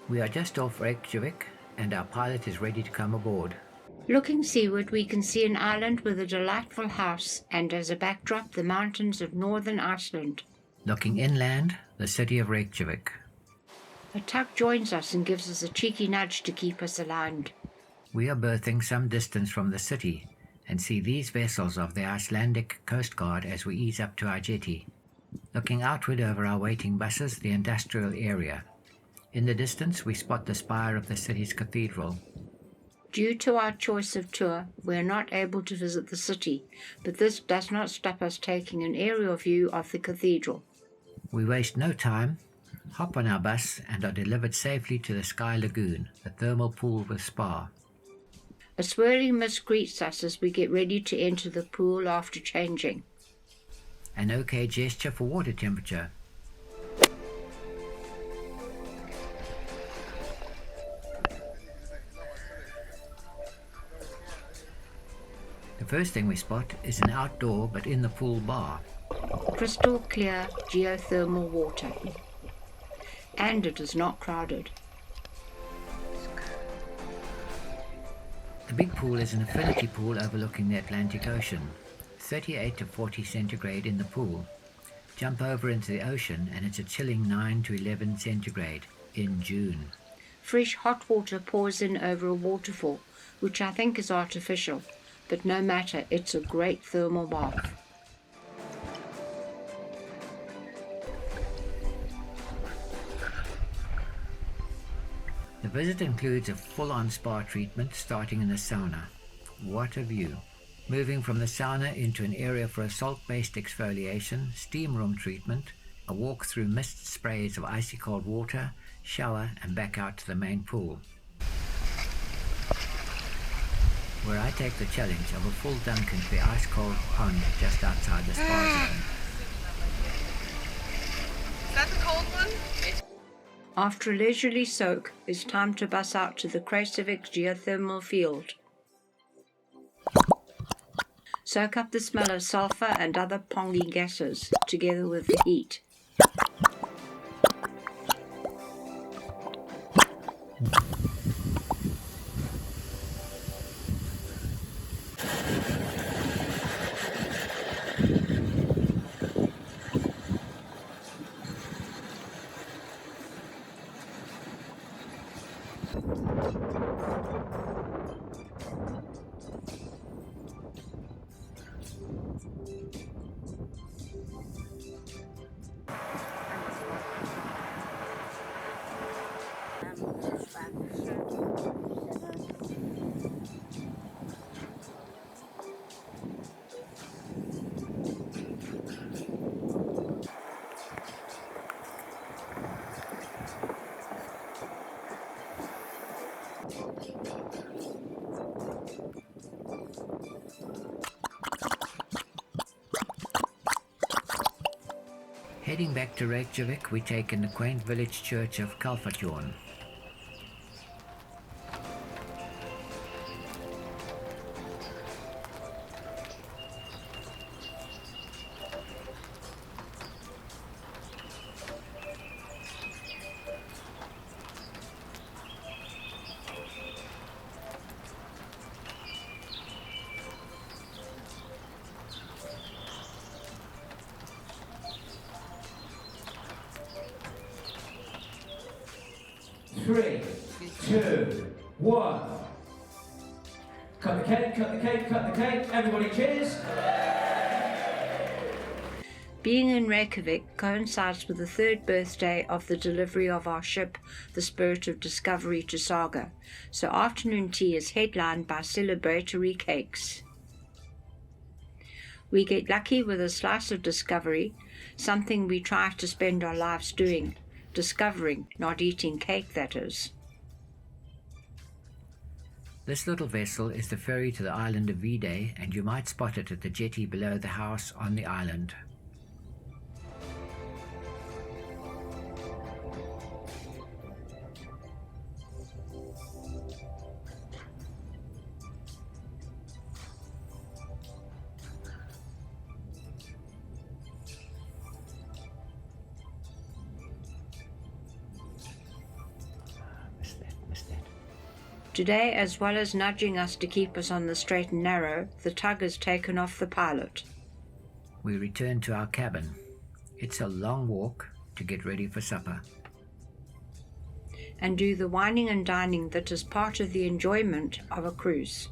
We are just off Reykjavik, and our pilot is ready to come aboard. Looking seaward, we can see an island with a delightful house, and as a backdrop, the mountains of northern Iceland. Looking inland, the city of Reykjavik. A tug joins us and gives us a cheeky nudge to keep us aligned. We are berthing some distance from the city, and see these vessels of the Icelandic Coast Guard as we ease up to our jetty. Looking outward over our waiting buses, the industrial area. In the distance, we spot the spire of the city's cathedral. Due to our choice of tour, we are not able to visit the city, but this does not stop us taking an aerial view of the cathedral. We waste no time, hop on our bus, and are delivered safely to the Sky Lagoon, a thermal pool with spa. A swirling mist greets us as we get ready to enter the pool after changing. An okay gesture for water temperature. The first thing we spot is an outdoor but in the pool bar. Crystal clear geothermal water. And it is not crowded. The big pool is an infinity pool overlooking the Atlantic Ocean. 38 to 40 centigrade in the pool. Jump over into the ocean and it's a chilling 9 to 11 centigrade in June. Fresh hot water pours in over a waterfall, which I think is artificial, but no matter, it's a great thermal bath. The visit includes a full-on spa treatment starting in the sauna. What a view! Moving from the sauna into an area for a salt-based exfoliation, steam room treatment, a walk through mist sprays of icy cold water, shower and back out to the main pool, where I take the challenge of a full dunk into the ice-cold pond just outside the spa zone. Is that the cold one? After a leisurely soak, it's time to bus out to the Krasavik geothermal field. Soak up the smell of sulfur and other pongy gases, together with the heat. Heading back to Reykjavik, we take in the quaint village church of Kalfatjörn. Three, two, one. Cut the cake, cut the cake, cut the cake. Everybody cheers. Being in Reykjavik coincides with the third birthday of the delivery of our ship, the Spirit of Discovery, to Saga, so afternoon tea is headlined by celebratory cakes. We get lucky with a slice of discovery, something we try to spend our lives doing. Discovering, not eating cake, that is. This little vessel is the ferry to the island of Viday, and you might spot it at the jetty below the house on the island. Today, as well as nudging us to keep us on the straight and narrow, the tug has taken off the pilot. We return to our cabin. It's a long walk to get ready for supper. And do the wining and dining that is part of the enjoyment of a cruise.